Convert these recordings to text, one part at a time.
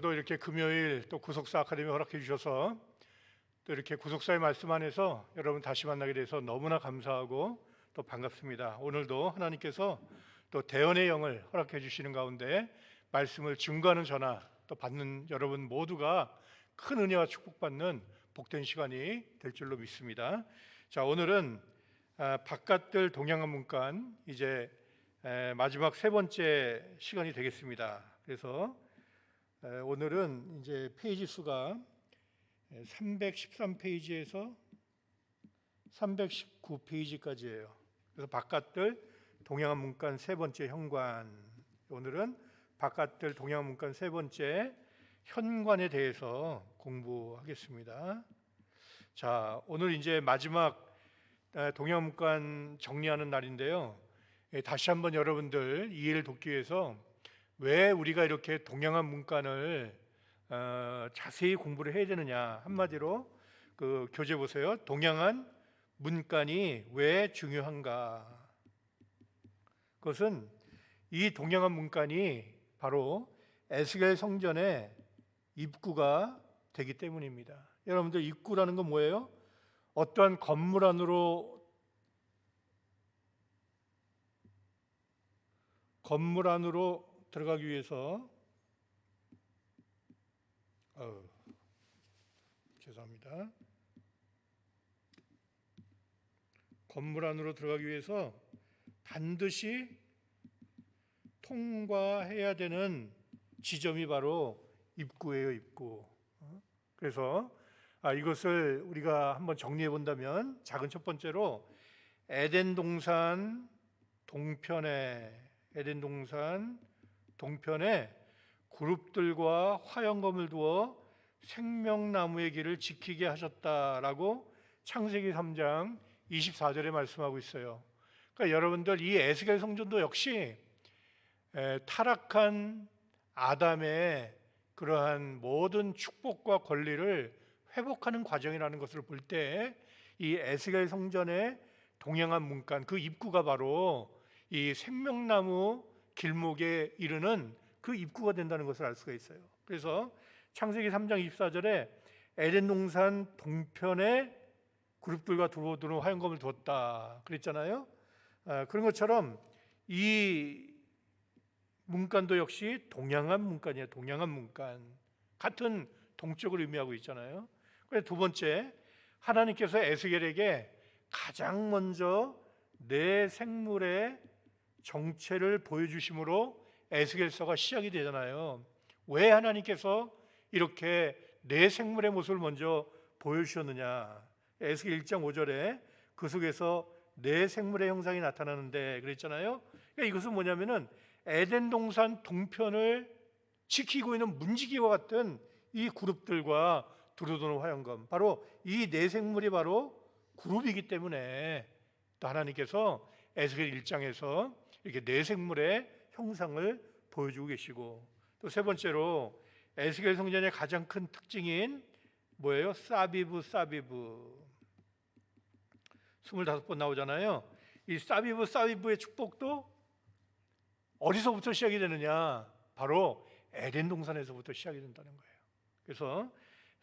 또 이렇게 금요일 또 구속사 아카데미 허락해 주셔서 또 이렇게 구속사의 말씀 안에서 여러분 다시 만나게 돼서 너무나 감사하고 또 반갑습니다. 오늘도 하나님께서 또 대언의 영을 허락해 주시는 가운데 말씀을 증거하는 저나 또 받는 여러분 모두가 큰 은혜와 축복받는 복된 시간이 될 줄로 믿습니다. 자, 오늘은 바깥들 동양한 문간 이제 마지막 세 번째 시간이 되겠습니다. 그래서 오늘은 이제 페이지 수가 313페이지에서 319페이지까지예요. 그래서 바깥들 동양한 문간 세 번째 현관. 오늘은 바깥들 동양한 문간 세 번째 현관에 대해서 공부하겠습니다. 자, 오늘 이제 마지막 동양한 문간 정리하는 날인데요. 다시 한번 여러분들 이해를 돕기 위해서 왜 우리가 이렇게 동양한 문간을 자세히 공부를 해야 되느냐. 한마디로 그 교재 보세요. 동양한 문간이 왜 중요한가. 그것은 이 동양한 문간이 바로 에스겔 성전의 입구가 되기 때문입니다. 여러분들 입구라는 건 뭐예요? 어떠한 건물 안으로 들어가기 위해서 죄송합니다. 건물 안으로 들어가기 위해서 반드시 통과해야 되는 지점이 바로 입구예요, 입구. 그래서 이것을 우리가 한번 정리해 본다면 작은 첫 번째로 에덴 동산 동편에 그룹들과 화영검을 두어 생명나무의 길을 지키게 하셨다라고 창세기 3장 24절에 말씀하고 있어요. 그러니까 여러분들 이 에스겔 성전도 역시 타락한 아담의 그러한 모든 축복과 권리를 회복하는 과정이라는 것을 볼 때 이 에스겔 성전의 동양한 문간 그 입구가 바로 이 생명나무 길목에 이르는 그 입구가 된다는 것을 알 수가 있어요. 그래서 창세기 3장 24절에 에덴 동산 동편에 그룹들과 들어오도록 화영검을 두었다 그랬잖아요. 그런 것처럼 이 문간도 역시 동양한 문간이에요. 동양한 문간 같은 동쪽을 의미하고 있잖아요. 그래서 두 번째, 하나님께서 에스겔에게 가장 먼저 내 생물의 정체를 보여주심으로 에스겔서가 시작이 되잖아요. 왜 하나님께서 이렇게 내 생물의 모습을 먼저 보여주셨느냐. 에스겔 1장 5절에 그 속에서 내 생물의 형상이 나타나는데 그랬잖아요. 그러니까 이것은 뭐냐면은 에덴 동산 동편을 지키고 있는 문지기와 같은 이 그룹들과 두루두루 화영검, 바로 이 네 생물이 바로 그룹이기 때문에 또 하나님께서 에스겔 1장에서 이렇게 네 생물의 형상을 보여주고 계시고, 또 세 번째로 에스겔 성전의 가장 큰 특징인 뭐예요? 사비브 25번 나오잖아요. 이 사비브의 축복도 어디서부터 시작이 되느냐? 바로 에덴 동산에서부터 시작이 된다는 거예요. 그래서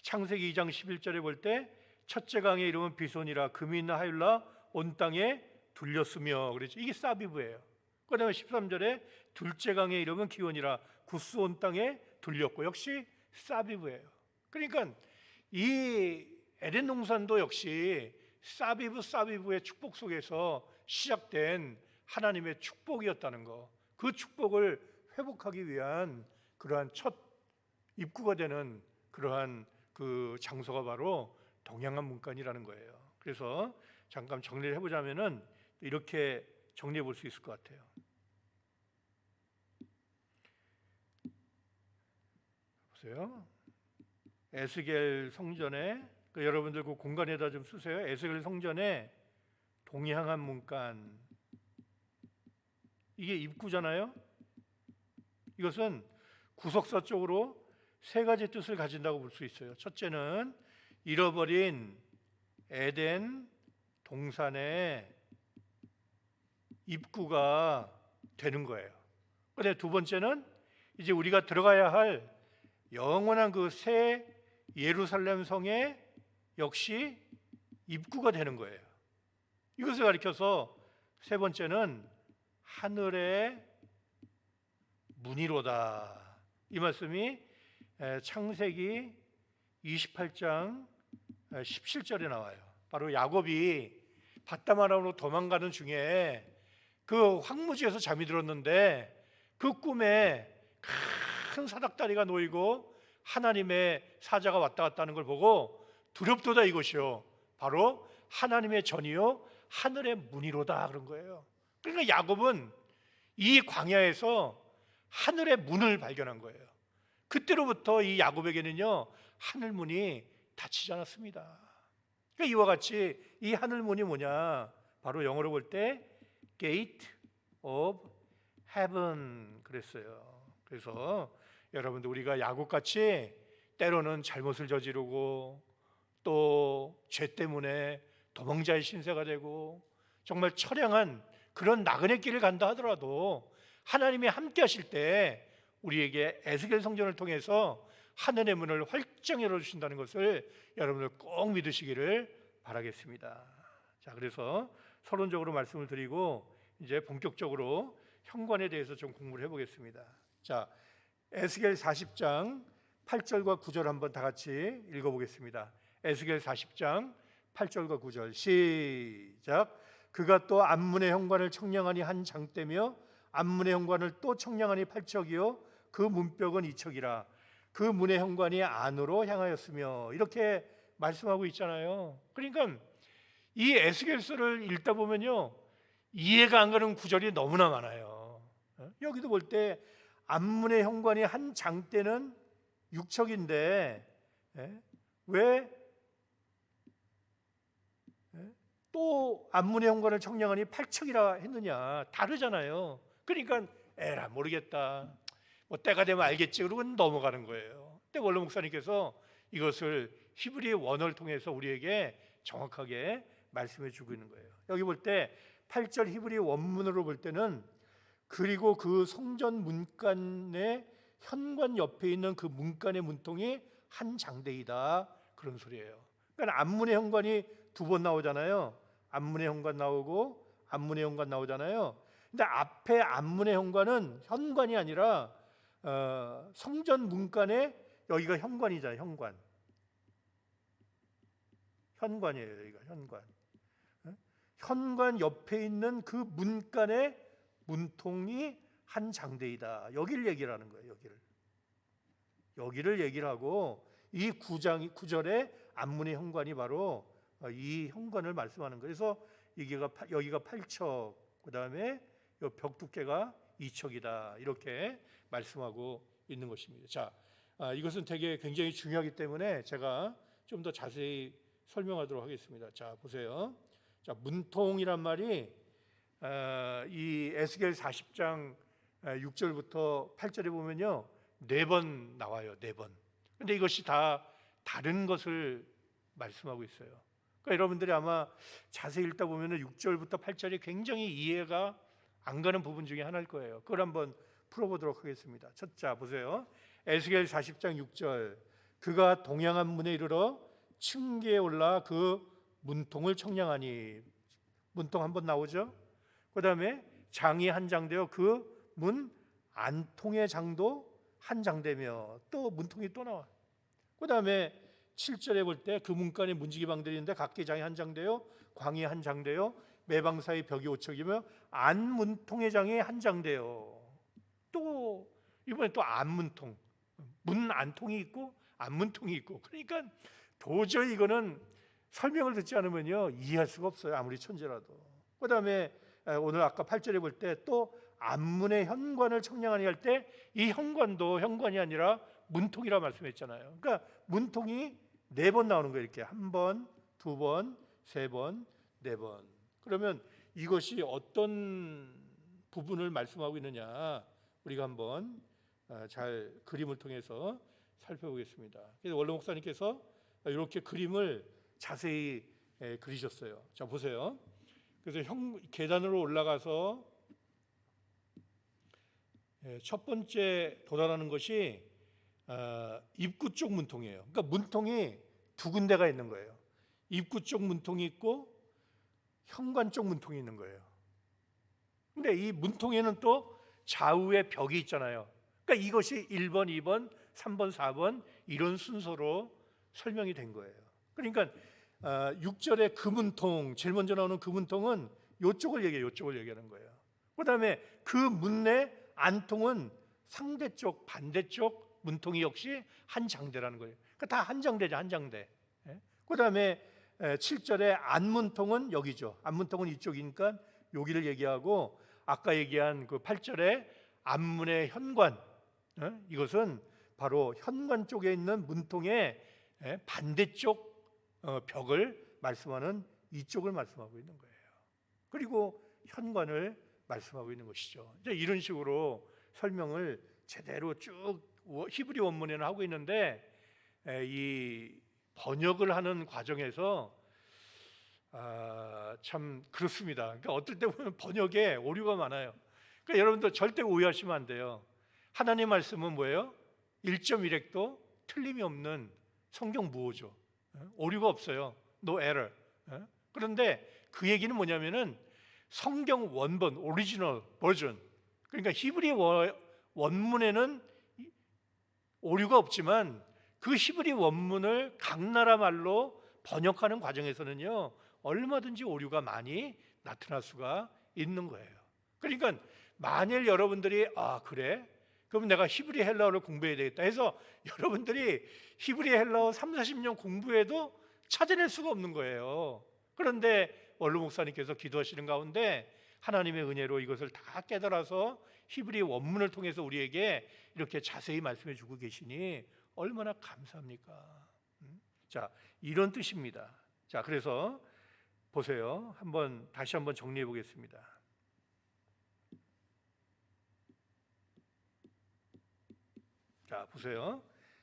창세기 2장 11절에 볼 때 첫째 강의 이름은 비손이라 금이 있나 하율라 온 땅에 둘렸으며 그랬죠. 이게 사비브예요. 그다음에 13절에 둘째 강의 이름은 기온이라 구스 온 땅에 둘렸고 역시 사비브예요. 그러니까 이 에덴 동산도 역시 사비브의 축복 속에서 시작된 하나님의 축복이었다는 거. 그 축복을 회복하기 위한 그러한 첫 입구가 되는 그러한 그 장소가 바로 동양한 문간이라는 거예요. 그래서 잠깐 정리를 해보자면은 이렇게 정리해 볼 수 있을 것 같아요. 보세요. 에스겔 성전에 여러분들 그 공간에다 좀 쓰세요. 에스겔 성전에 동양한 문간, 이게 입구잖아요. 이것은 구석사 쪽으로 세 가지 뜻을 가진다고 볼 수 있어요. 첫째는 잃어버린 에덴 동산의 입구가 되는 거예요. 그런데 두 번째는 이제 우리가 들어가야 할 영원한 그 새 예루살렘 성에 역시 입구가 되는 거예요. 이것을 가리켜서 세 번째는 하늘의 문이로다. 이 말씀이 창세기 28장 17절에 나와요. 바로 야곱이 밧다마람으로 도망가는 중에 그 황무지에서 잠이 들었는데 그 꿈에 큰 사닥다리가 놓이고 하나님의 사자가 왔다 갔다 하는 걸 보고 두렵도다 이것이요 바로 하나님의 전이요 하늘의 문이로다 그런 거예요. 그러니까 야곱은 이 광야에서 하늘의 문을 발견한 거예요. 그때로부터 이 야곱에게는요 하늘 문이 닫히지 않았습니다. 그러니까 이와 같이 이 하늘 문이 뭐냐? 바로 영어로 볼 때 Gate of Heaven 그랬어요. 그래서 여러분들 우리가 야곱같이 때로는 잘못을 저지르고 또 죄 때문에 도망자의 신세가 되고 정말 처량한 그런 나그네 길을 간다 하더라도 하나님이 함께 하실 때 우리에게 에스겔 성전을 통해서 하늘의 문을 활짝 열어주신다는 것을 여러분들 꼭 믿으시기를 바라겠습니다. 자, 그래서 서론적으로 말씀을 드리고 이제 본격적으로 현관에 대해서 좀 공부를 해보겠습니다. 자, 에스겔 40장 8절과 9절 한번 다 같이 읽어보겠습니다. 에스겔 40장 8절과 9절 시작. 그가 또 암문의 현관을 청량하니 한 장대며 암문의 현관을 또 청량하니 8척이요 그 문벽은 2척이라 그 문의 현관이 안으로 향하였으며 이렇게 말씀하고 있잖아요. 그러니까 이 에스겔서를 읽다 보면요 이해가 안 가는 구절이 너무나 많아요. 여기도 볼 때 암문의 현관이 한 장대는 6척인데 왜 또 암문의 현관을 청량하니 8척이라 했느냐? 다르잖아요. 그러니까 에라 모르겠다. 뭐 때가 되면 알겠지. 그러고 넘어가는 거예요. 근데 원로 목사님께서 이것을 히브리 원어를 통해서 우리에게 정확하게 말씀해 주고 있는 거예요. 여기 볼 때 8절 히브리 원문으로 볼 때는 그리고 그 성전 문간의 현관 옆에 있는 그 문간의 문통이 한 장대이다 그런 소리예요. 그러니까 앞문의 현관이 두 번 나오잖아요. 앞문의 현관 나오고 앞문의 현관 나오잖아요. 근데 앞에 앞문의 현관은 현관이 아니라 성전 문간에 여기가 현관이잖아요. 현관이에요. 여기가 현관. 현관 옆에 있는 그 문간의 문통이 한 장대이다. 여기를 얘기를 하는 거예요. 여기를 얘기를 하고 이 구절의 앞문의 현관이 바로 이 현관을 말씀하는 거예요. 그래서 여기가 8척, 그 다음에 벽 두께가 2척이다 이렇게 말씀하고 있는 것입니다. 자, 이것은 되게 굉장히 중요하기 때문에 제가 좀 더 자세히 설명하도록 하겠습니다. 자, 보세요. 자, 문통이란 말이 이 에스겔 40장 6절부터 8절에 보면요 4번 나와요. 4번. 근데 이것이 다 다른 것을 말씀하고 있어요. 그러니까 여러분들이 아마 자세히 읽다 보면은 6절부터 8절이 굉장히 이해가 안 가는 부분 중에 하나일 거예요. 그걸 한번 풀어보도록 하겠습니다. 첫째 보세요. 에스겔 40장 6절 그가 동양한 문에 이르러 층계에 올라 그 문통을 청량하니 문통 한번 나오죠. 그 다음에 장이 한 장되어 그 문 안통의 장도 한 장되며 또 문통이 또 나와. 그 다음에 7절에 볼 때 그 문간에 문지기방들이 있는데 각기 장이 한 장되어 광이 한 장되어 매방 사이 벽이 5척이며 안문통의 장이 한 장되어 또 이번에 또 안문통 문 안통이 있고 안문통이 있고 그러니까 도저히 이거는 설명을 듣지 않으면요 이해할 수가 없어요. 아무리 천재라도. 그 다음에 오늘 아까 8절에 볼 때 또 안문의 현관을 청량하니 할 때 이 현관도 현관이 아니라 문통이라 말씀했잖아요. 그러니까 문통이 4번 나오는 거예요. 이렇게 1번, 2번, 3번, 4번. 그러면 이것이 어떤 부분을 말씀하고 있느냐 우리가 한번 잘 그림을 통해서 살펴보겠습니다. 그래서 원로 목사님께서 이렇게 그림을 자세히 그리셨어요. 자 보세요. 그래서 계단으로첫 번째 도달하는 것이 입구 쪽 문통이에요. 그러니까 문통이 두 군데가 있는 거예요. 입구 쪽 문통이 있고 현관 쪽 문통이 있는 거예요. 근데 이 문통에는 또 좌우에 벽이 있잖아요. 그러니까 이것이 1번, 2번, 3번, 4번 이런 순서로 설명이 된 거예요. 그러니까 6절의 그 문통, 제일 먼저 나오는 그 문통은 이쪽을 얘기하는 거예요. 그다음에 그 문내 안통은 상대쪽, 반대쪽 문통이 역시 한 장대라는 거예요. 그러니까 다 한 장대죠, 한 장대. 그다음에 7절의 안문통은 여기죠. 안문통은 이쪽이니까 여기를 얘기하고, 아까 얘기한 그 8절의 안문의 현관, 이것은 바로 현관 쪽에 있는 문통의 반대쪽 벽을 말씀하는 이쪽을 말씀하고 있는 거예요. 그리고 현관을 말씀하고 있는 것이죠. 이제 이런 식으로 설명을 제대로 쭉 히브리 원문에는 하고 있는데, 이 번역을 하는 과정에서 참 그렇습니다. 그러니까 어떨 때 보면 번역에 오류가 많아요. 그러니까 여러분들 절대 오해하시면 안 돼요. 하나님 말씀은 뭐예요? 1.1획도 틀림이 없는 성경 무호죠. 오류가 없어요. No error. 그런데 그 얘기는 뭐냐면은 성경 원본, 오리지널 버전, 그러니까 히브리 원문에는 오류가 없지만 그 히브리 원문을 각 나라 말로 번역하는 과정에서는요, 얼마든지 오류가 많이 나타날 수가 있는 거예요. 그러니까 만일 여러분들이 그래? 그럼 내가 히브리 헬라어를 공부해야 되겠다 해서 여러분들이 히브리 헬라어 30-40년 공부해도 찾아낼 수가 없는 거예요. 그런데 원로 목사님께서 기도하시는 가운데 하나님의 은혜로 이것을 다 깨달아서 히브리 원문을 통해서 우리에게 이렇게 자세히 말씀해 주고 계시니 얼마나 감사합니까? 자, 이런 뜻입니다. 자, 그래서 보세요. 다시 한번 정리해 보겠습니다. 자, 보세요.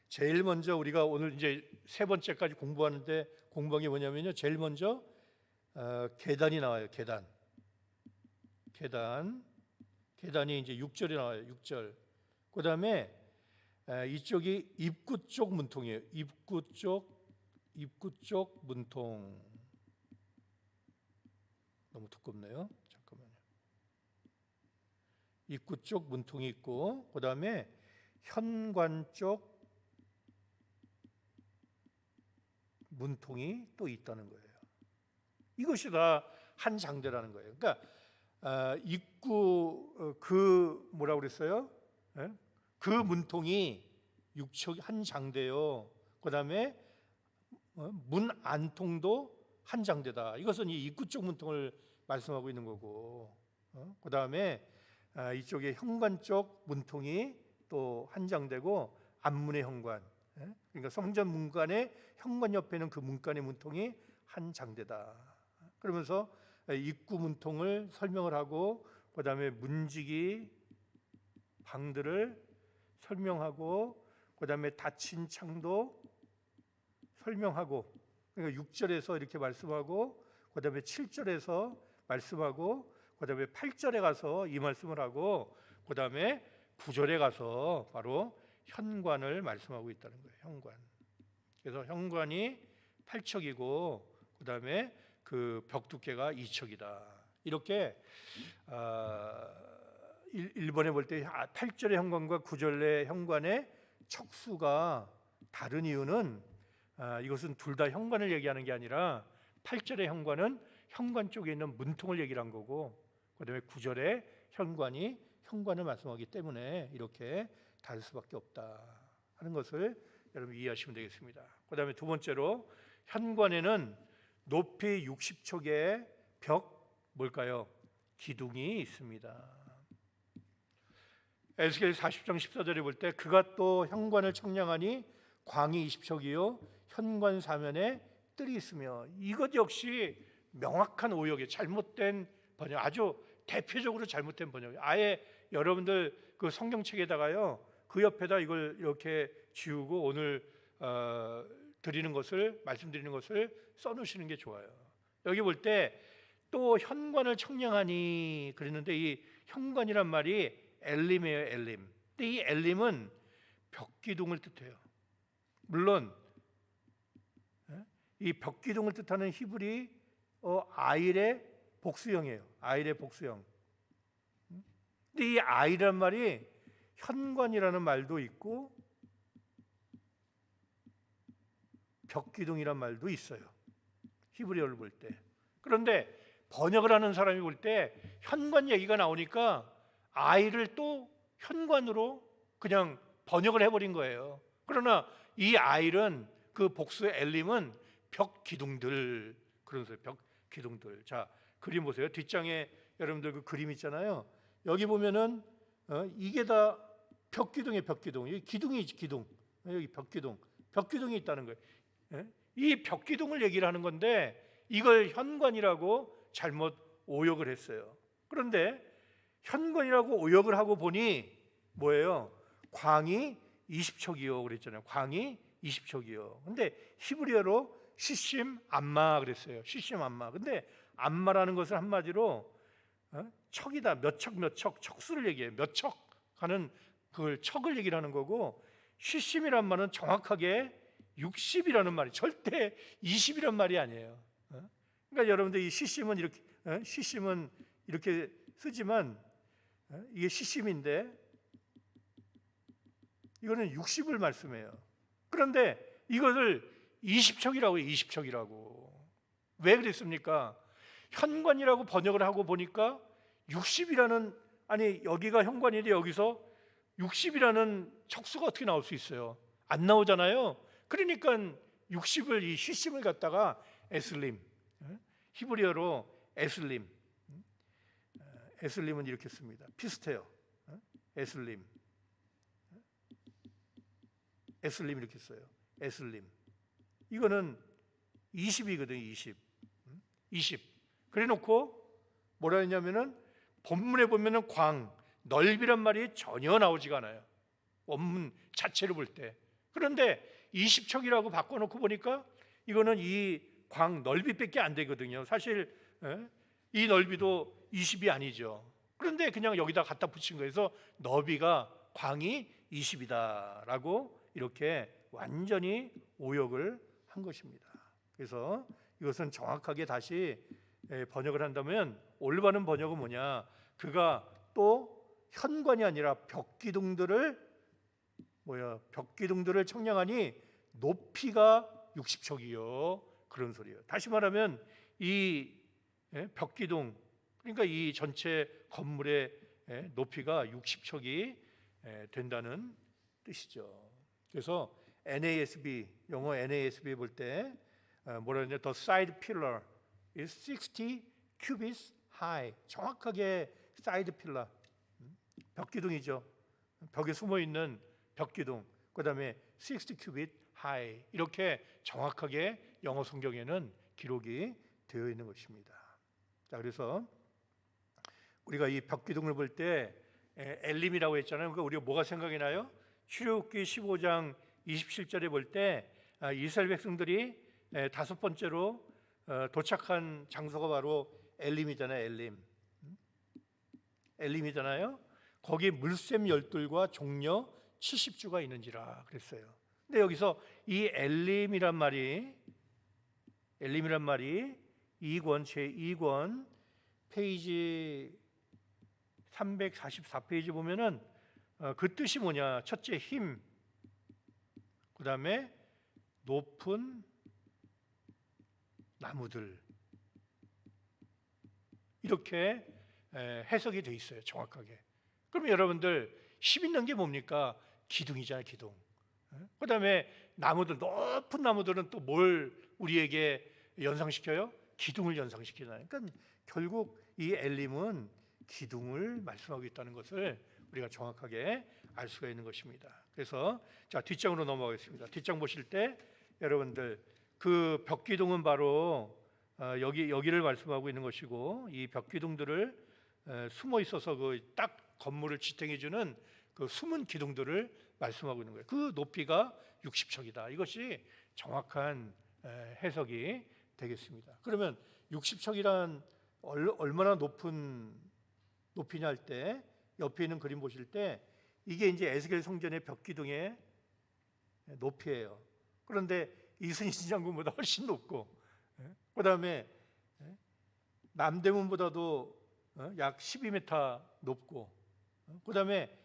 제일 먼저 우리가 오늘 이제 세 번째까지 공부하는 게 뭐냐면요, 제일 먼저 계단이 나와요. 계단이 이제 6절에 나와요. 6절. 그다음에 이쪽이 입구 쪽 문통이에요. 입구 쪽 문통. 너무 두껍네요. 잠깐만요. 입구 쪽 문통이 있고, 그다음에 현관 쪽 문통이 또 있다는 거예요. 이것이 다 한 장대라는 거예요. 그러니까 입구 뭐라고 그랬어요? 그 문통이 6척 한 장대요. 그다음에 문 안통도 한 장대다. 이것은 이 입구 쪽 문통을 말씀하고 있는 거고, 그다음에 이쪽에 현관 쪽 문통이 또 한 장대고, 앞문의 현관, 그러니까 성전 문간의 현관 옆에는 그 문간의 문통이 한 장대다. 그러면서 입구 문통을 설명을 하고, 그다음에 문지기 방들을 설명하고, 그다음에 닫힌 창도 설명하고, 그러니까 6절에서 이렇게 말씀하고, 그다음에 7절에서 말씀하고, 그다음에 8절에 가서 이 말씀을 하고, 그다음에 9절에 가서 바로 현관을 말씀하고 있다는 거예요. 현관. 그래서 현관이 8척이고, 그다음에 그 벽 두께가 2척이다. 이렇게 1번에 볼 때 8절의 현관과 9절의 현관의 척수가 다른 이유는, 이것은 둘 다 현관을 얘기하는 게 아니라 8절의 현관은 현관 쪽에 있는 문통을 얘기를 한 거고, 그다음에 9절의 현관을 말씀하기 때문에 이렇게 다를 수밖에 없다 하는 것을 여러분 이해하시면 되겠습니다. 그다음에 두 번째로, 현관에는 높이 60척의 뭘까요? 기둥이 있습니다. 에스겔 40장 14절에 볼 때, 그가 또 현관을 청량하니 광이 20척이요 현관 사면에 뜰이 있으며, 이것 역시 명확한 오역이에요. 잘못된 번역, 아주 대표적으로 잘못된 번역. 아예 여러분들 그 성경책에다가요, 그 옆에다 이걸 이렇게 지우고 오늘 말씀드리는 것을 써놓으시는 게 좋아요. 여기 볼 때 또 현관을 청량하니 그랬는데, 이 현관이란 말이 엘림이에요. 엘림. 근데 이 엘림은 벽기둥을 뜻해요. 물론 이 벽기둥을 뜻하는 히브리 아일의 복수형이에요. 아일의 복수형. 근데 이 아일이란 말이 현관이라는 말도 있고 벽기둥이란 말도 있어요. 히브리어를 볼 때. 그런데 번역을 하는 사람이 볼 때 현관 얘기가 나오니까 아이를 또 현관으로 그냥 번역을 해버린 거예요. 그러나 이 아일은 그 복수의 엘림은 벽 기둥들, 그런 소리, 벽 기둥들. 자, 그림 보세요. 뒷장에 여러분들 그 그림 있잖아요. 여기 보면은 이게 다 벽 기둥이에요. 벽 기둥. 여기 기둥이지, 기둥. 여기 벽 기둥. 벽 기둥이 있다는 거예요. 이 벽 기둥을 얘기를 하는 건데 이걸 현관이라고 잘못 오역을 했어요. 그런데 현관이라고 오역을 하고 보니 뭐예요? 광이 20척이요 그랬잖아요. 광이 20척이요. 근데 히브리어로 시심 암마 그랬어요. 시심 암마. 근데 암마라는 것은 한마디로 척이다. 몇 척 몇 척 척수를 얘기해요. 몇 척 하는 그걸 척을 얘기를 하는 거고, 시심이란 말은 정확하게 60이라는 말이 절대 20이란 말이 아니에요. 그러니까 여러분들 이 시심은 이렇게 시심은 이렇게 쓰지만 이게 시심인데 이거는 60을 말씀해요. 그런데 이것을 20척이라고 해요. 20척이라고. 왜 그랬습니까? 현관이라고 번역을 하고 보니까 60이라는, 아니 여기가 현관인데 여기서 60이라는 척수가 어떻게 나올 수 있어요? 안 나오잖아요. 그러니까 60을 이 시심을 갖다가 에슬림, 히브리어로 에슬림, 에슬림은 이렇게 씁니다. 비슷해요. 에슬림, 에슬림 이렇게 써요. 에슬림. 이거는 20이거든요. 20. 그래 놓고 뭐라 했냐면은 본문에 보면은 광, 넓이란 말이 전혀 나오지가 않아요. 원문 자체를 볼 때. 그런데 20척이라고 바꿔놓고 보니까 이거는 이 광 넓이밖에 안 되거든요. 사실 이 넓이도 20이 아니죠. 그런데 그냥 여기다 갖다 붙인 거에서 너비가 광이 20이다라고 이렇게 완전히 오역을 한 것입니다. 그래서 이것은 정확하게 다시 번역을 한다면 올바른 번역은 뭐냐? 그가 또 현관이 아니라 벽기둥들을 청량하니 높이가 60척이요. 그런 소리예요. 다시 말하면 이 벽기둥, 그러니까 이 전체 건물의 높이가 60척이 된다는 뜻이죠. 그래서 NASB, 영어 NASB 볼 때 뭐라 그러냐? The side pillar is 60 cubits high. 정확하게 사이드 필러, 벽기둥이죠. 벽에 숨어 있는 벽기둥. 그다음에 60 cubit high. 이렇게 정확하게 영어 성경에는 기록이 되어 있는 것입니다. 자, 그래서 우리가 이 벽기둥을 볼 때 엘림이라고 했잖아요. 그러니까 우리가 뭐가 생각이 나요? 출애굽기 15장 27절에 볼 때 이스라엘 백성들이 다섯 번째로 도착한 장소가 바로 엘림이잖아요. 엘림이잖아요. 거기 물샘 열둘과 종려 70주가 있는지라 그랬어요. 근데 여기서 이 엘림이란 말이 2권 제2권 페이지 344페이지 보면은 그 뜻이 뭐냐? 첫째 힘, 그다음에 높은 나무들, 이렇게 해석이 돼 있어요. 정확하게. 그러면 여러분들 힘 있는 게 뭡니까? 기둥이잖아요. 기둥. 그다음에 나무들, 높은 나무들은 또 뭘 우리에게 연상시켜요? 기둥을 연상시키잖아요. 그러니까 결국 이 엘림은 기둥을 말씀하고 있다는 것을 우리가 정확하게 알 수가 있는 것입니다. 그래서 자, 뒷장으로 넘어가겠습니다. 뒷장 보실 때 여러분들 그 벽기둥은 바로 여기를 말씀하고 있는 것이고, 이 벽기둥들을 숨어 있어서 그 딱 건물을 지탱해 주는 그 숨은 기둥들을 말씀하고 있는 거예요. 그 높이가 60척이다. 이것이 정확한 해석이 되겠습니다. 그러면 60척이란 얼마나 높은 높이냐 할 때 옆에 있는 그림 보실 때 이게 이제 에스겔 성전의 벽 기둥의 높이예요. 그런데 이순신 장군보다 훨씬 높고, 그다음에 남대문보다도 약 12m 높고, 그다음에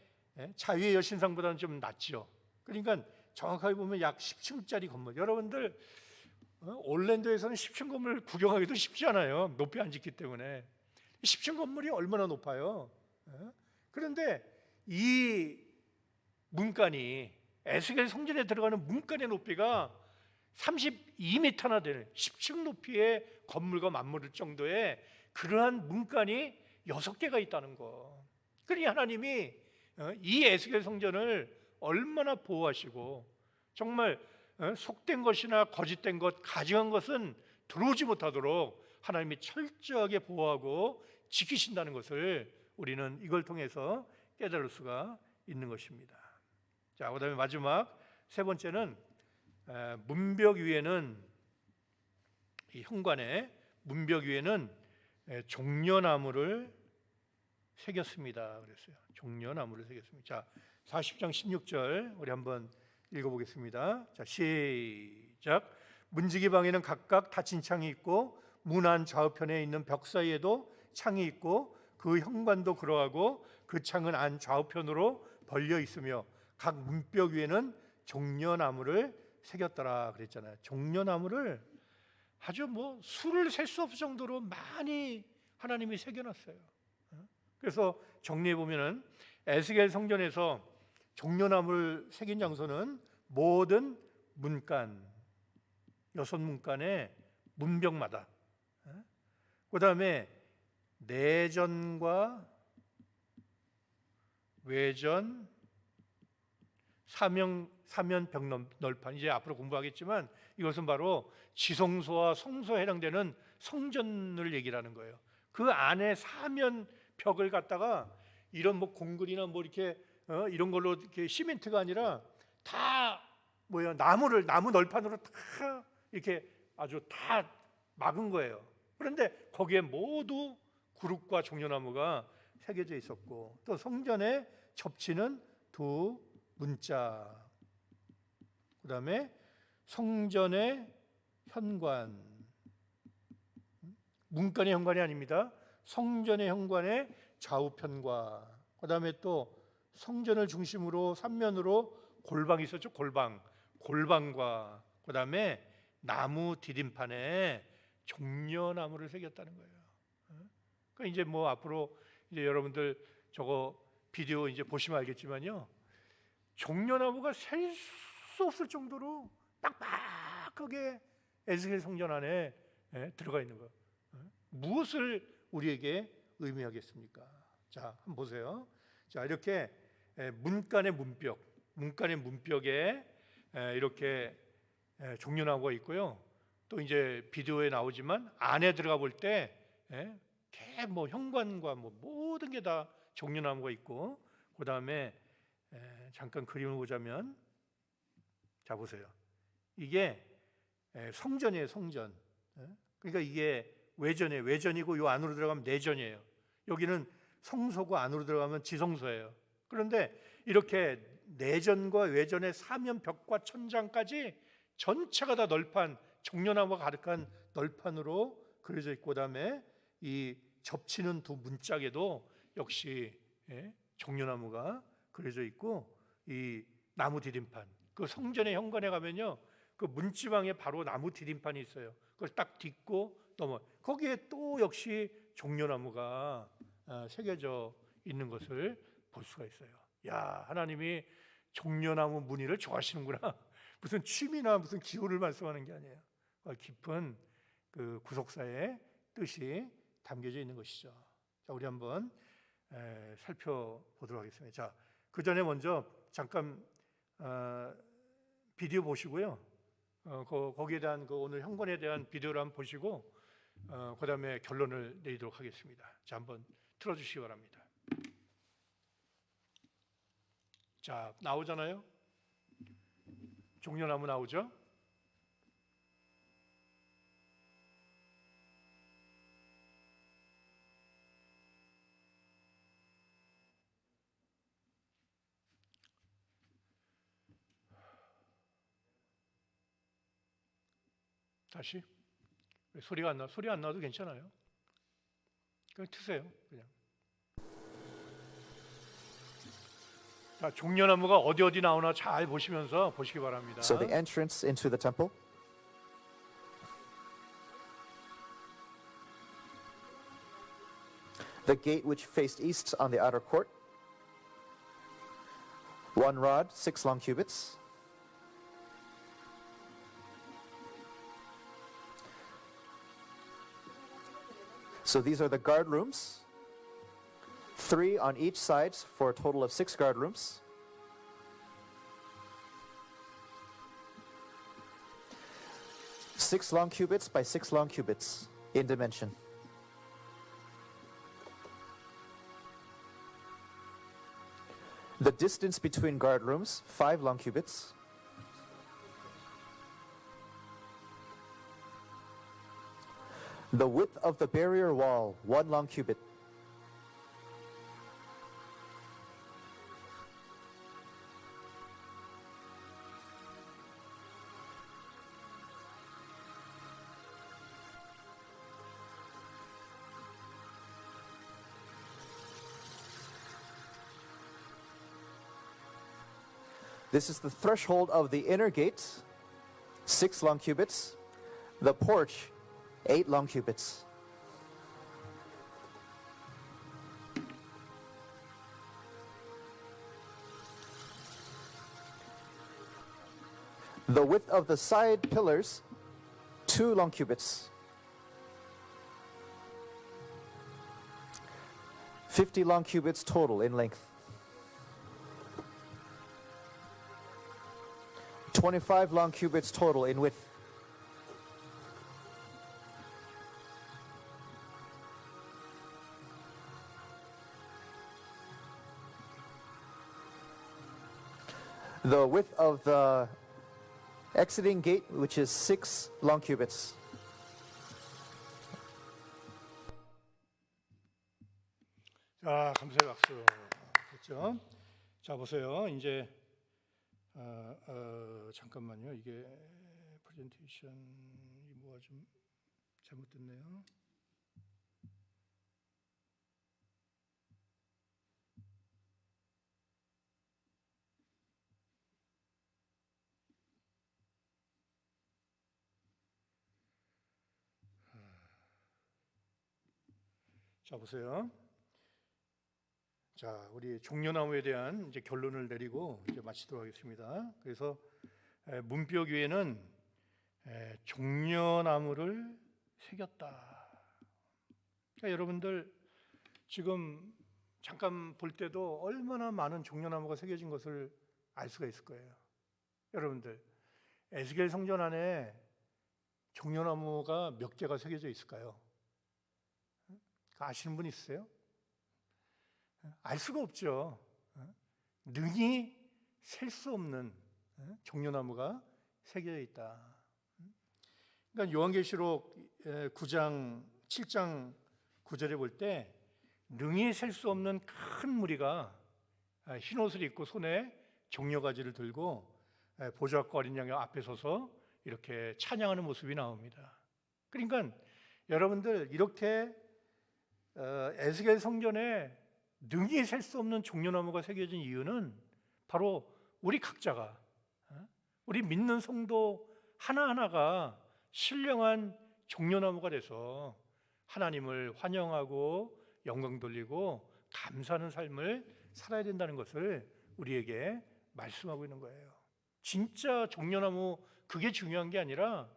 자유의 여신상보다는 좀 낮죠. 그러니까 정확하게 보면 약 10층짜리 건물. 여러분들 올랜도에서는 10층 건물 구경하기도 쉽지 않아요. 높이 안 짓기 때문에. 10층 건물이 얼마나 높아요. 그런데 이 문간이, 에스겔 성전에 들어가는 문간의 높이가 32m나 되는 10층 높이의 건물과 맞물을 정도의 그러한 문간이 6개가 있다는 거. 그러니 하나님이 이 에스겔 성전을 얼마나 보호하시고, 정말 속된 것이나 거짓된 것, 가증한 것은 들어오지 못하도록 하나님이 철저하게 보호하고 지키신다는 것을 우리는 이걸 통해서 깨달을 수가 있는 것입니다. 자, 그다음에 마지막 세 번째는 문벽 위에는, 이 현관의 문벽 위에는 종려나무를 새겼습니다. 그랬어요. 종려나무를 새겼습니다. 자, 40장 16절 우리 한번 읽어보겠습니다. 자, 시작. 문지기 방에는 각각 닫힌 창이 있고 문 안 좌우편에 있는 벽 사이에도 창이 있고 그 현관도 그러하고 그 창은 안 좌우편으로 벌려 있으며 각 문벽 위에는 종려나무를 새겼더라 그랬잖아요. 종려나무를 아주 뭐 수를 셀 수 없을 정도로 많이 하나님이 새겨놨어요. 그래서 정리해 보면은 에스겔 성전에서 종려나무를 새긴 장소는 모든 문간, 6문간의 문벽마다, 그 다음에 내전과 외전, 사면 벽 널판, 이제 앞으로 공부하겠지만 이것은 바로 지성소와 성소에 해당되는 성전을 얘기하는 거예요. 그 안에 사면 벽을 갖다가 이런 뭐 공글이나 뭐 이렇게 이런 걸로 이렇게 시멘트가 아니라 다 나무 널판으로 다 이렇게 아주 다 막은 거예요. 그런데 거기에 모두 구룹과 종려나무가 새겨져 있었고, 또 성전에 접치는 두 문자, 그다음에 성전의 현관, 문간의 현관이 아닙니다. 성전의 현관의 좌우편과, 그다음에 또 성전을 중심으로 3면으로 골방이 있었죠. 골방과 그다음에 나무 디딤판에 종려나무를 새겼다는 거예요. 그러니까 이제 뭐 앞으로 이제 여러분들 저거 비디오 이제 보시면 알겠지만요, 종려나무가 셀 수 없을 정도로 빡빡하게 에스겔 성전 안에 들어가 있는 거예요. 무엇을 우리에게 의미하겠습니까? 자, 한번 보세요. 자, 이렇게 문간의 문벽에 이렇게 종려나무가 있고요. 또 이제 비디오에 나오지만 안에 들어가 볼 때 뭐 현관과 뭐 모든 게 다 종려나무가 있고, 그 다음에 잠깐 그림을 보자면, 자 보세요. 이게 성전이에요, 성전. 그러니까 이게 외전이고 요 안으로 들어가면 내전이에요. 여기는 성소고 안으로 들어가면 지성소예요. 그런데 이렇게 내전과 외전의 사면 벽과 천장까지 전체가 다 널판, 종려나무가 가득한 널판으로 그려져 있고, 그다음에 이 접치는 두 문짝에도 역시 종려나무가 그려져 있고, 이 나무 디딤판, 그 성전의 현관에 가면요, 그 문지방에 바로 나무 디딤판이 있어요. 그걸 딱 딛고 넘어, 거기에 또 역시 종려나무가 새겨져 있는 것을 볼 수가 있어요. 야, 하나님이 종려나무 무늬를 좋아하시는구나. 무슨 취미나 무슨 기호를 말씀하는 게 아니에요. 깊은 그 구속사의 뜻이 담겨져 있는 것이죠. 자, 우리 한번 살펴보도록 하겠습니다. 자, 그 전에 먼저 잠깐 비디오 보시고요. 거기에 대한 그 오늘 현관에 대한 비디오를 한번 보시고 그 다음에 결론을 내리도록 하겠습니다. 자, 한번 틀어주시기 바랍니다. 자, 나오잖아요. 종려나무 나오죠. 다시 소리가 안 나. 소리 안 나도 괜찮아요. 그냥 트세요. 그냥. 자, 종려나무가 어디 나오나 잘 보시면서 보시기 바랍니다. So the entrance into the temple. The gate which faced east on the outer court. 1 rod, 6 long cubits. So these are the guard rooms. 3 on each side for a total of 6 guard rooms. Six long cubits by 6 long cubits in dimension. The distance between guard rooms, 5 long cubits. The width of the barrier wall, 1 long cubit. This is the threshold of the inner gate, 6 long cubits. The porch, 8 long cubits. The width of the side pillars, 2 long cubits. 50 long cubits total in length. 25 long cubits total in width. The width of the exiting gate, which is 6 long cubits. 자, 감사의 박수. 그렇죠? 자, 보세요. 이제 잠깐만요. 이게 프레젠테이션이 뭐가 좀 잘못됐네요. 자, 보세요. 자, 우리 종려나무에 대한 이제 결론을 내리고 이제 마치도록 하겠습니다. 그래서 문벽 위에는 종려나무를 새겼다. 그러니까 여러분들 지금 잠깐 볼 때도 얼마나 많은 종려나무가 새겨진 것을 알 수가 있을 거예요. 여러분들 에스겔 성전 안에 종려나무가 몇 개가 새겨져 있을까요? 아시는 분 있으세요? 알 수가 없죠. 능히 셀 수 없는 종려나무가 새겨져 있다. 그러니까 요한계시록 9장 7장 9절에 볼 때 능히 셀 수 없는 큰 무리가 흰 옷을 입고 손에 종려가지를 들고 보좌 앞과 어린 양 앞에 서서 이렇게 찬양하는 모습이 나옵니다. 그러니까 여러분들 이렇게 에스겔 성전에 능히 셀 수 없는 종려나무가 새겨진 이유는 바로 우리 각자가, 우리 믿는 성도 하나하나가 신령한 종려나무가 돼서 하나님을 환영하고 영광 돌리고 감사하는 삶을 살아야 된다는 것을 우리에게 말씀하고 있는 거예요. 진짜 종려나무, 그게 중요한 게 아니라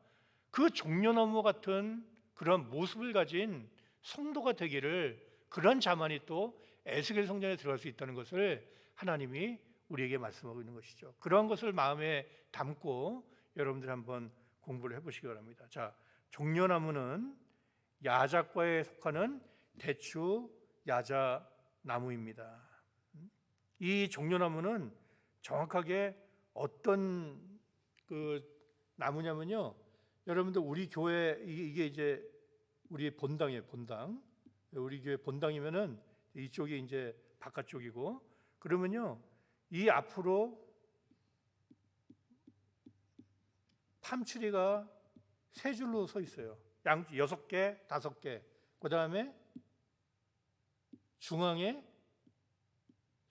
그 종려나무 같은 그런 모습을 가진 성도가 되기를, 그런 자만이 또 에스겔 성전에 들어갈 수 있다는 것을 하나님이 우리에게 말씀하고 있는 것이죠. 그러한 것을 마음에 담고 여러분들 한번 공부를 해보시기 바랍니다. 자, 종려나무는 야자과에 속하는 대추 야자나무입니다. 이 종려나무는 정확하게 어떤 그 나무냐면요, 여러분들 우리 교회 이게 이제 우리 본당이에요. 본당. 우리 교회 본당이면은 이쪽이 이제 바깥쪽이고, 그러면요 이 앞으로 팜추리가 세 줄로 서 있어요. 양 6개, 5개. 그다음에 중앙에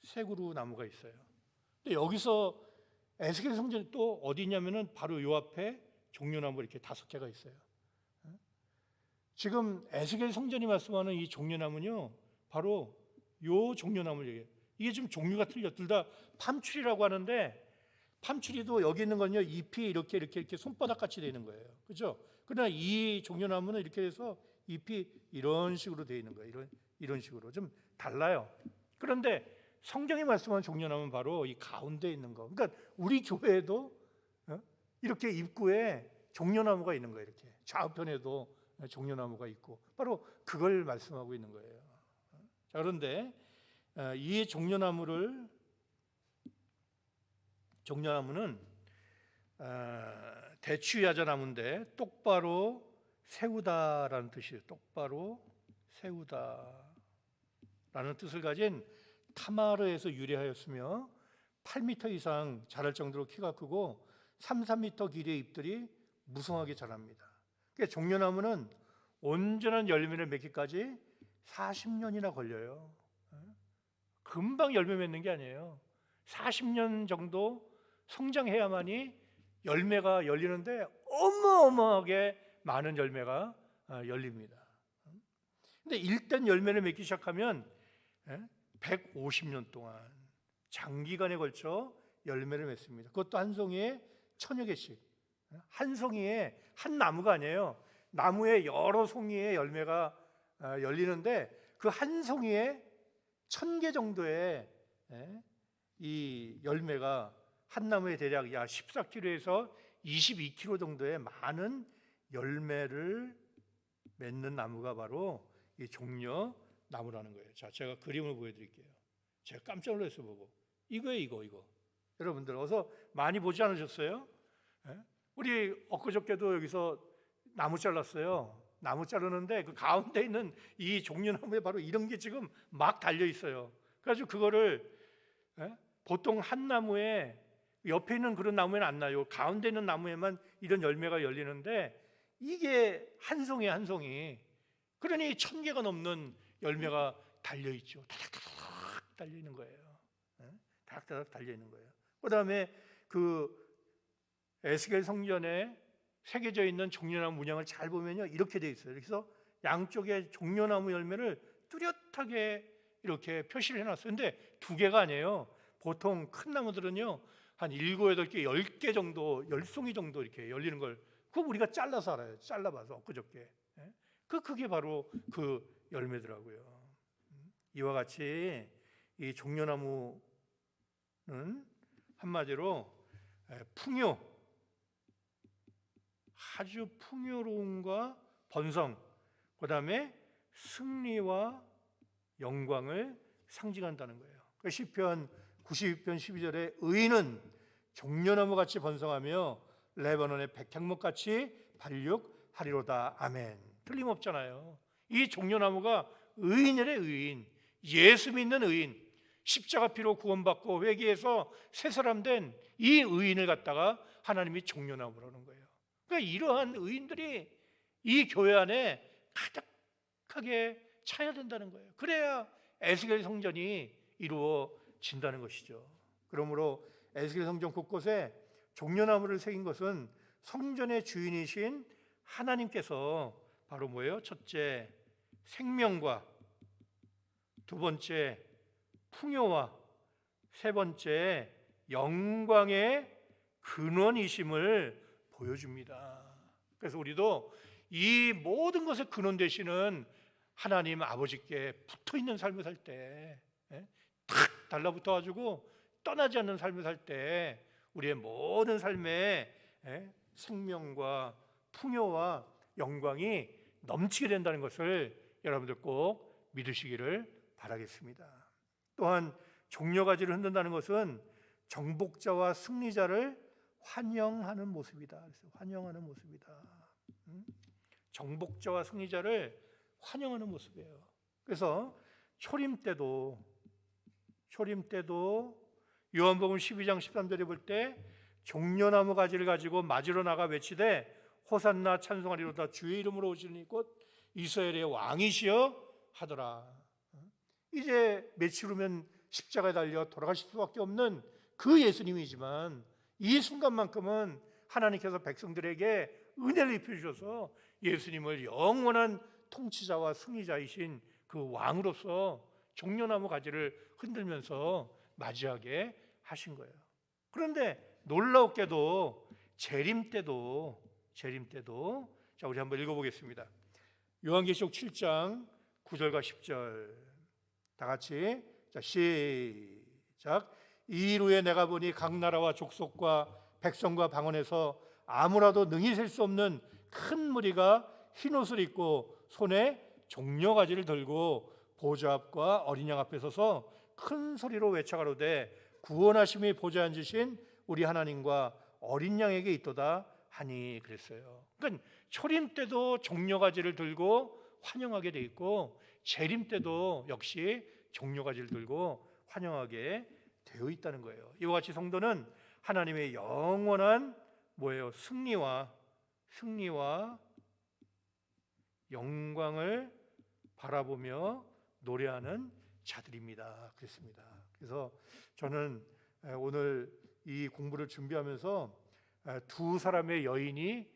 세 그루 나무가 있어요. 근데 여기서 에스겔 성전이 또 어디 있냐면은 바로 요 앞에 종려나무 이렇게 5개가 있어요. 지금 에스겔 성전이 말씀하는 이 종려나무는요, 바로 요 종려나무 얘기해요. 이게 좀 종류가 틀려. 둘 다 팜추리라고 하는데, 팜추리도 여기 있는 건요, 잎이 이렇게 손바닥 같이 되는 거예요. 그렇죠? 그러나 이 종려나무는 이렇게 해서 잎이 이런 식으로 되어 있는 거예요. 이런 식으로 좀 달라요. 그런데 성경이 말씀하는 종려나무는 바로 이 가운데 있는 거. 그러니까 우리 교회에도 이렇게 입구에 종려나무가 있는 거예요. 이렇게 좌우편에도 종려나무가 있고, 바로 그걸 말씀하고 있는 거예요. 자, 그런데 이 종려나무는 대추야자나무인데 똑바로 세우다라는 뜻이에요. 똑바로 세우다라는 뜻을 가진 타마르에서 유래하였으며 8m 이상 자랄 정도로 키가 크고 3m 길이의 잎들이 무성하게 자랍니다. 그러니까 종려나무는 온전한 열매를 맺기까지 40년이나 걸려요. 금방 열매 맺는 게 아니에요. 40년 정도 성장해야만이 열매가 열리는데 어마어마하게 많은 열매가 열립니다. 근데 일단 열매를 맺기 시작하면 150년 동안 장기간에 걸쳐 열매를 맺습니다. 그것도 한 송이에 1000여 개씩. 한 송이에 한 나무가 아니에요. 나무에 여러 송이의 열매가 열리는데 그 한 송이에 1000개 정도의 이 열매가 한 나무에 대략 약 14kg에서 22kg 정도의 많은 열매를 맺는 나무가 바로 이 종려 나무라는 거예요. 자, 제가 그림을 보여드릴게요. 제가 깜짝 놀랐어요. 보고 이거 여러분들 어서 많이 보지 않으셨어요? 우리 엊그저께도 여기서 나무 잘랐어요. 나무 자르는데 그 가운데 있는 이 종려나무에 바로 이런 게 지금 막 달려 있어요. 그래서 그거를 보통 한 나무에 옆에 있는 그런 나무에는 안 나요. 가운데 있는 나무에만 이런 열매가 열리는데 이게 한 송이 한 송이, 그러니 1000개가 넘는 열매가 달려 있죠. 다닥다닥 달려 있는 거예요. 다닥다닥 달려 있는 거예요. 그다음에 그 에스겔 성전에 새겨져 있는 종려나무 문양을 잘 보면요, 이렇게 돼 있어요. 그래서 양쪽에 종려나무 열매를 뚜렷하게 이렇게 표시를 해놨어요. 근데 2개가 아니에요. 보통 큰 나무들은요 한 7, 8개, 10개 정도, 10송이 정도 이렇게 열리는 걸 그거 우리가 잘라서 알아요. 잘라봐서 엊그저께. 그게 바로 그 열매더라고요. 이와 같이 이 종려나무는 한마디로 풍요, 아주 풍요로움과 번성, 그 다음에 승리와 영광을 상징한다는 거예요. 시편 92편 12절에 의인은 종려나무 같이 번성하며 레바논의 백향목 같이 발육하리로다. 아멘. 틀림없잖아요. 이 종려나무가 의인이래. 의인, 예수 믿는 의인, 십자가 피로 구원받고 회개해서 새 사람 된 이 의인을 갖다가 하나님이 종려나무라는 거예요. 그러니까 이러한 의인들이 이 교회 안에 가득하게 차야 된다는 거예요. 그래야 에스겔 성전이 이루어진다는 것이죠. 그러므로 에스겔 성전 곳곳에 종려나무를 새긴 것은 성전의 주인이신 하나님께서 바로 뭐예요? 첫째, 생명과, 두 번째, 풍요와, 세 번째, 영광의 근원이심을 보여줍니다. 그래서 우리도 이 모든 것의 근원 되시는 하나님 아버지께 붙어있는 삶을 살 때, 탁 달라붙어 가지고 떠나지 않는 삶을 살 때 우리의 모든 삶에 생명과 풍요와 영광이 넘치게 된다는 것을 여러분들 꼭 믿으시기를 바라겠습니다. 또한 종려가지를 흔든다는 것은 정복자와 승리자를 환영하는 모습이다. 그래서 환영하는 모습이다. 정복자와 승리자를 환영하는 모습이에요. 그래서 초림 때도 요한복음 12장 13절에 볼 때 종려나무 가지를 가지고 맞으러 나가 외치되 호산나 찬송하리로다 주의 이름으로 오시니 곧 이스라엘의 왕이시여 하더라. 이제 며칠 후면 십자가에 달려 돌아가실 수밖에 없는 그 예수님이지만 이 순간만큼은 하나님께서 백성들에게 은혜를 입혀주셔서 예수님을 영원한 통치자와 승리자이신 그 왕으로서 종려나무 가지를 흔들면서 맞이하게 하신 거예요. 그런데 놀랍게도 재림 때도 자, 우리 한번 읽어보겠습니다. 요한계시록 7장 9절과 10절 다 같이 자, 시작. 이 일 후에 내가 보니 각 나라와 족속과 백성과 방언에서 아무라도 능히 셀 수 없는 큰 무리가 흰 옷을 입고 손에 종려가지를 들고 보좌 앞과 어린 양 앞에 서서 큰 소리로 외쳐가로되 구원하심이 보좌에 앉으신 우리 하나님과 어린 양에게 있도다 하니 그랬어요. 그러니까 초림 때도 종려가지를 들고 환영하게 돼 있고 재림 때도 역시 종려가지를 들고 환영하게 되어 있다는 거예요. 이와 같이 성도는 하나님의 영원한 뭐예요? 승리와 영광을 바라보며 노래하는 자들입니다. 그렇습니다. 그래서 저는 오늘 이 공부를 준비하면서 두 사람의 여인이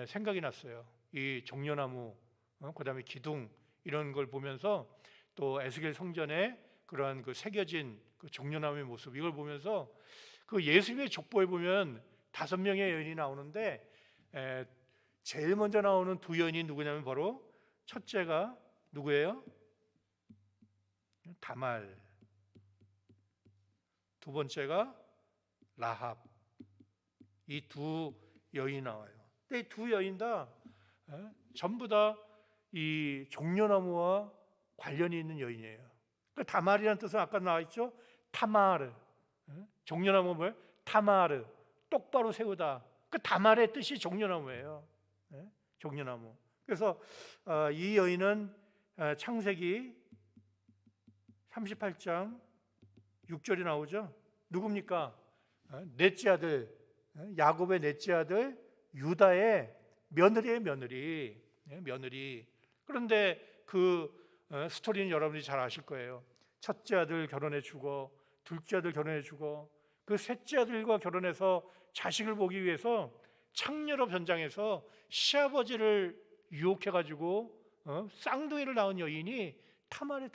생각이 났어요. 이 종려나무, 그다음에 기둥 이런 걸 보면서 또 에스겔 성전에 그러한 그 새겨진 그 종려나무의 모습 이걸 보면서 그 예수님의 족보에 보면 5명의 여인이 나오는데 제일 먼저 나오는 두 여인이 누구냐면 바로 첫째가 누구예요? 다말. 두 번째가 라합. 이 두 여인이 나와요. 근데 이 두 여인 다 전부 다 이 종려나무와 관련이 있는 여인이에요. 그러니까 다말이라는 뜻은 아까 나와 있죠. 타마르. 종려나무 뭐예요? 타마르. 똑바로 세우다. 그 다말의 뜻이 종려나무예요. 종려나무. 그래서 이 여인은 창세기 38장 6절이 나오죠. 누굽니까? 넷째 아들, 야곱의 넷째 아들 유다의 며느리의 며느리. 그런데 그 스토리는 여러분이 잘 아실 거예요. 첫째 아들 결혼해 주고 둘째 아들 결혼해 주고 그 셋째 아들과 결혼해서 자식을 보기 위해서 창녀로 변장해서 시아버지를 유혹해 가지고 쌍둥이를 낳은 여인이 타말.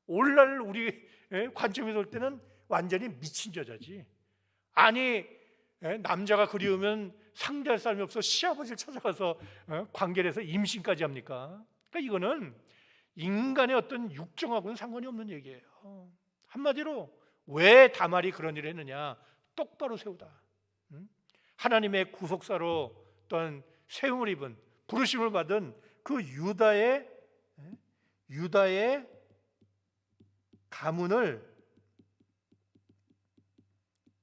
오늘날 우리 관점에서 볼 때는 완전히 미친 여자지. 아니 남자가 그리우면 상대할 사람이 없어 시아버지를 찾아가서 관계를 해서 임신까지 합니까? 그러니까 이거는 인간의 어떤 육정하고는 상관이 없는 얘기예요. 한마디로 왜 다말이 그런 일을 했느냐? 똑바로 세우다. 하나님의 구속사로 또한 세움을 입은 부르심을 받은 그 유다의 가문을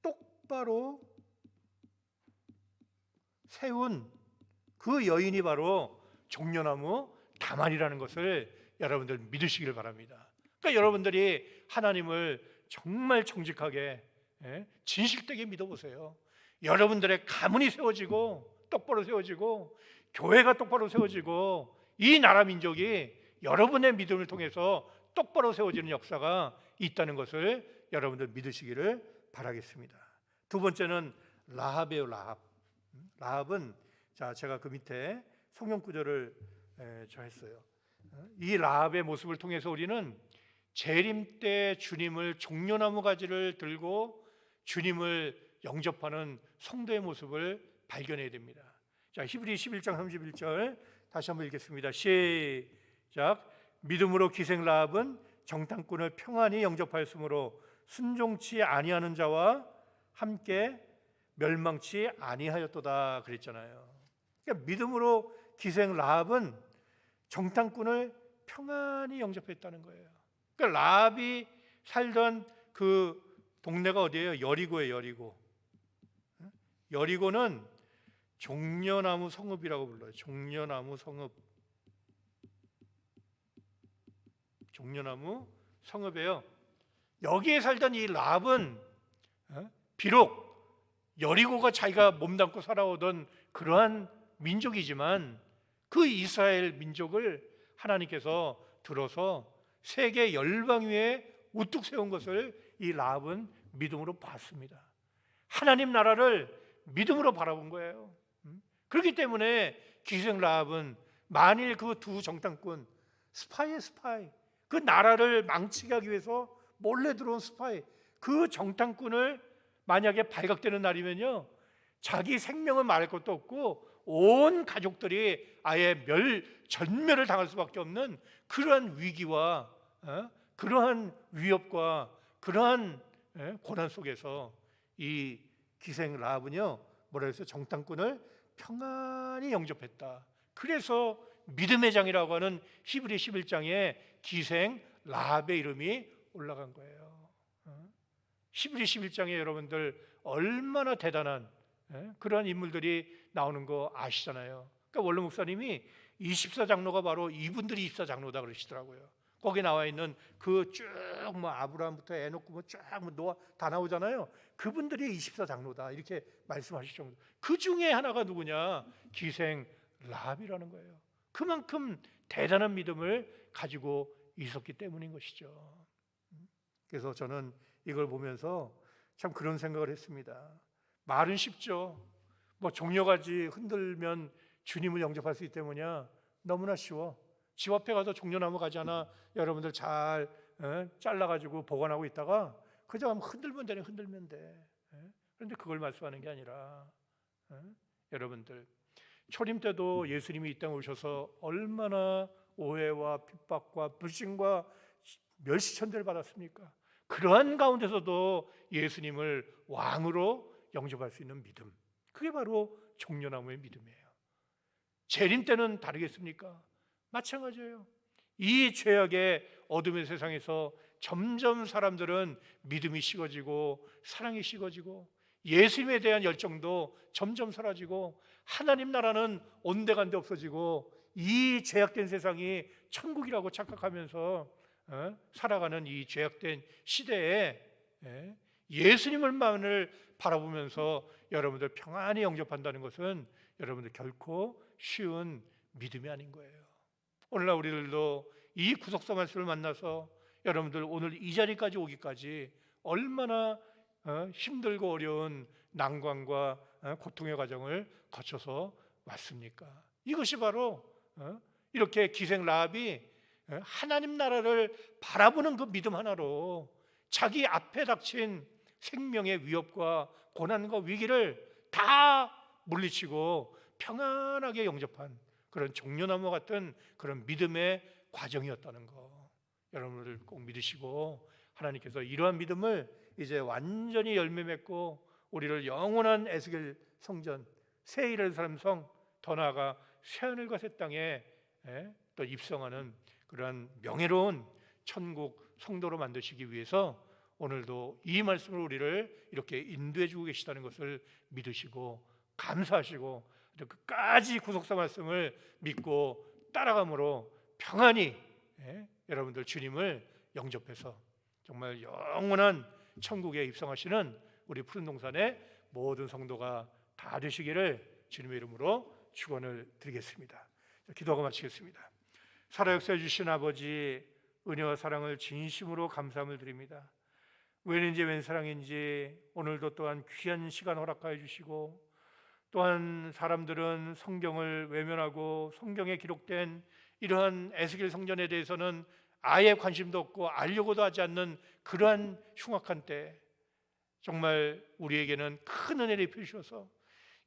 똑바로 세운 그 여인이 바로 종려나무 다말이라는 것을 여러분들 믿으시기를 바랍니다. 그러니까 여러분들이 하나님을 정말 정직하게 진실되게 믿어보세요. 여러분들의 가문이 세워지고 똑바로 세워지고 교회가 똑바로 세워지고 이 나라 민족이 여러분의 믿음을 통해서 똑바로 세워지는 역사가 있다는 것을 여러분들 믿으시기를 바라겠습니다. 두 번째는 라합이에요. 라합은 제가 그 밑에 성경 구절을 했어요. 이 라합의 모습을 통해서 우리는 재림 때 주님을 종려나무 가지를 들고 주님을 영접하는 성도의 모습을 발견해야 됩니다. 자, 히브리 11장 31절 다시 한번 읽겠습니다. 시작. 믿음으로 기생 라합은 정탐꾼을 평안히 영접하였으므로 순종치 아니하는 자와 함께 멸망치 아니하였도다 그랬잖아요. 그러니까 믿음으로 기생 라합은 정탐꾼을 평안히 영접했다는 거예요. 그러니까 라합이 살던 그 동네가 어디예요? 여리고예요. 여리고는 종려나무 성읍이라고 불러요. 종려나무 성읍이에요. 여기에 살던 이 라합은 비록 여리고가 자기가 몸담고 살아오던 그러한 민족이지만 그 이스라엘 민족을 하나님께서 들어서 세계 열방 위에 우뚝 세운 것을 이 라합은 믿음으로 봤습니다. 하나님 나라를 믿음으로 바라본 거예요. 그렇기 때문에 기생 라합은 만일 그 두 정탐꾼 스파이 그 나라를 망치게 하기 위해서 몰래 들어온 스파이 그 정탐꾼을 만약에 발각되는 날이면요, 자기 생명은 말할 것도 없고 온 가족들이 아예 전멸을 당할 수밖에 없는 그러한 위기와 그러한 위협과 그러한 고난 속에서 이 기생 라합은요 뭐라 해서 정탐꾼을 평안히 영접했다. 그래서 믿음의 장이라고 하는 히브리 11장에 기생 라합의 이름이 올라간 거예요. 히브리 11장에 여러분들 얼마나 대단한 그런 인물들이 나오는 거 아시잖아요. 그러니까 원로 목사님이 24장로가 바로 이분들이 24장로다 그러시더라고요. 거기 나와 있는 그 쭉 뭐 아브라함부터 에녹 쫙 노아 다 나오잖아요. 그분들이 24장로다 이렇게 말씀하실 정도. 그 중에 하나가 누구냐? 기생 라합이라는 거예요. 그만큼 대단한 믿음을 가지고 있었기 때문인 것이죠. 그래서 저는 이걸 보면서 참 그런 생각을 했습니다. 말은 쉽죠. 뭐 종려가지 흔들면 주님을 영접할 수 있기 때문이야. 너무나 쉬워. 집 앞에 가서 종려나무 가지 하나 여러분들 잘 잘라가지고 보관하고 있다가 그저 흔들면 되네, 흔들면 돼. 그런데 그걸 말씀하는 게 아니라 여러분들 초림 때도 예수님이 이 땅에 오셔서 얼마나 오해와 핍박과 불신과 멸시천대를 받았습니까? 그러한 가운데서도 예수님을 왕으로 영접할 수 있는 믿음, 그게 바로 종려나무의 믿음이에요. 재림 때는 다르겠습니까? 마찬가지예요. 이 죄악의 어둠의 세상에서 점점 사람들은 믿음이 식어지고 사랑이 식어지고 예수님에 대한 열정도 점점 사라지고 하나님 나라는 온데간데 없어지고 이 죄악된 세상이 천국이라고 착각하면서 살아가는 이 죄악된 시대에 예수님을만을 바라보면서 여러분들 평안히 영접한다는 것은 여러분들 결코 쉬운 믿음이 아닌 거예요. 오늘날 우리들도 이 구속사 말씀을 만나서 여러분들 오늘 이 자리까지 오기까지 얼마나 힘들고 어려운 난관과 고통의 과정을 거쳐서 왔습니까? 이것이 바로 이렇게 기생 라합이 하나님 나라를 바라보는 그 믿음 하나로 자기 앞에 닥친 생명의 위협과 고난과 위기를 다 물리치고 평안하게 영접한 그런 종려나무 같은 그런 믿음의 과정이었다는 거 여러분들 꼭 믿으시고 하나님께서 이러한 믿음을 이제 완전히 열매 맺고 우리를 영원한 에스겔 성전 새 예루살렘 성 더 나아가 새하늘과 새 땅에 또 입성하는 그러한 명예로운 천국 성도로 만드시기 위해서 오늘도 이 말씀을 우리를 이렇게 인도해 주고 계시다는 것을 믿으시고 감사하시고 끝까지 구속사 말씀을 믿고 따라감으로 평안히 여러분들 주님을 영접해서 정말 영원한 천국에 입성하시는 우리 푸른 동산의 모든 성도가 다 되시기를 주님의 이름으로 축원을 드리겠습니다. 기도하고 마치겠습니다. 살아 역사해 주신 아버지 은혜와 사랑을 진심으로 감사함을 드립니다. 웬인지 웬 사랑인지 오늘도 또한 귀한 시간 허락하여 주시고 또한 사람들은 성경을 외면하고 성경에 기록된 이러한 에스겔 성전에 대해서는 아예 관심도 없고 알려고도 하지 않는 그러한 흉악한 때 정말 우리에게는 큰 은혜를 베푸셔서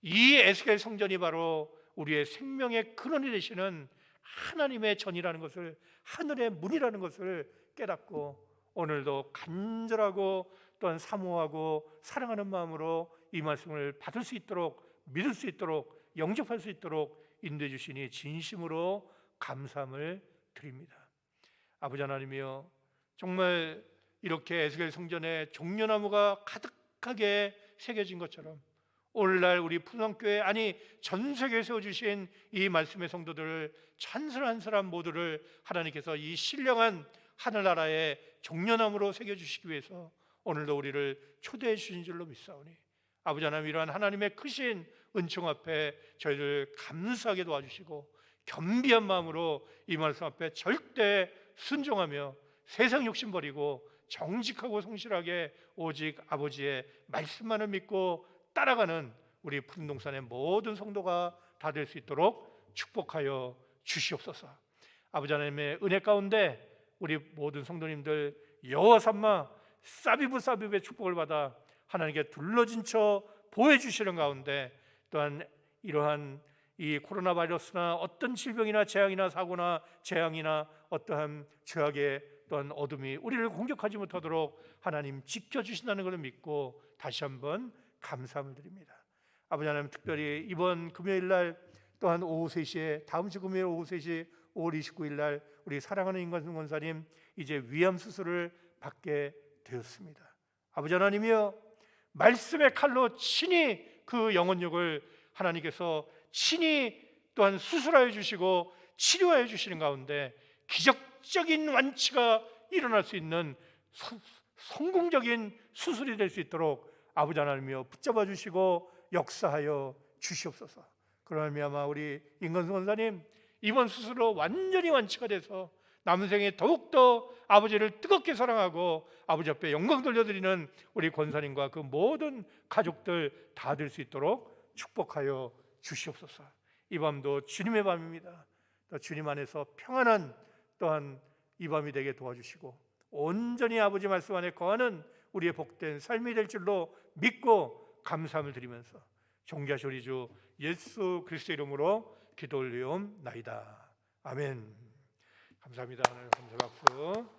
이 에스겔 성전이 바로 우리의 생명의 근원이 되시는 하나님의 전이라는 것을 하늘의 문이라는 것을 깨닫고 오늘도 간절하고 또한 사모하고 사랑하는 마음으로 이 말씀을 받을 수 있도록 믿을 수 있도록 영접할 수 있도록 인도해 주시니 진심으로 감사함을 드립니다. 아버지 하나님이여 정말 이렇게 에스겔 성전에 종려나무가 가득하게 새겨진 것처럼 오늘날 우리 푸른교회 아니 전 세계에 세워주신 이 말씀의 성도들을 찬선한 사람 모두를 하나님께서 이 신령한 하늘나라의 종려나무로 새겨주시기 위해서 오늘도 우리를 초대해 주신 줄로 믿사오니 아버지 하나님, 이러한 하나님의 크신 은총 앞에 저희를 감사하게 도와주시고 겸비한 마음으로 이 말씀 앞에 절대 순종하며 세상 욕심 버리고 정직하고 성실하게 오직 아버지의 말씀만을 믿고 따라가는 우리 푸른동산의 모든 성도가 다 될 수 있도록 축복하여 주시옵소서. 아버지 하나님의 은혜 가운데 우리 모든 성도님들 여호와 삼마 사비브의 축복을 받아 하나님께 둘러진 처 보호해 주시는 가운데, 또한 이러한 이 코로나 바이러스나 어떤 질병이나 재앙이나 사고나 재앙이나 어떠한 죄악의 또한 어둠이 우리를 공격하지 못하도록 하나님 지켜주신다는 것을 믿고 다시 한번 감사함을 드립니다. 아버지 하나님, 특별히 이번 금요일날 또한 오후 3시에, 다음 주 금요일 오후 3시 5월 29일날 우리 사랑하는 임관순 권사님 이제 위암 수술을 받게 되었습니다. 아버지 하나님이여, 말씀의 칼로 친히 그 영혼력을 하나님께서 친히 또한 수술하여 주시고 치료하여 주시는 가운데 기적적인 완치가 일어날 수 있는 성공적인 수술이 될 수 있도록 아버지 하나님이여 붙잡아 주시고 역사하여 주시옵소서. 그러면 우리 임관순 권사님 이번 수술로 완전히 완치가 돼서 남은 생에 더욱더 아버지를 뜨겁게 사랑하고 아버지 앞에 영광 돌려드리는 우리 권사님과 그 모든 가족들 다 될 수 있도록 축복하여 주시옵소서. 이 밤도 주님의 밤입니다. 또 주님 안에서 평안한 또한 이 밤이 되게 도와주시고 온전히 아버지 말씀 안에 거하는 우리의 복된 삶이 될 줄로 믿고 감사함을 드리면서 존귀하신 우리 주 예수 그리스도의 이름으로 기도 올리옵나이다. 아멘. 감사합니다. 감사 박수.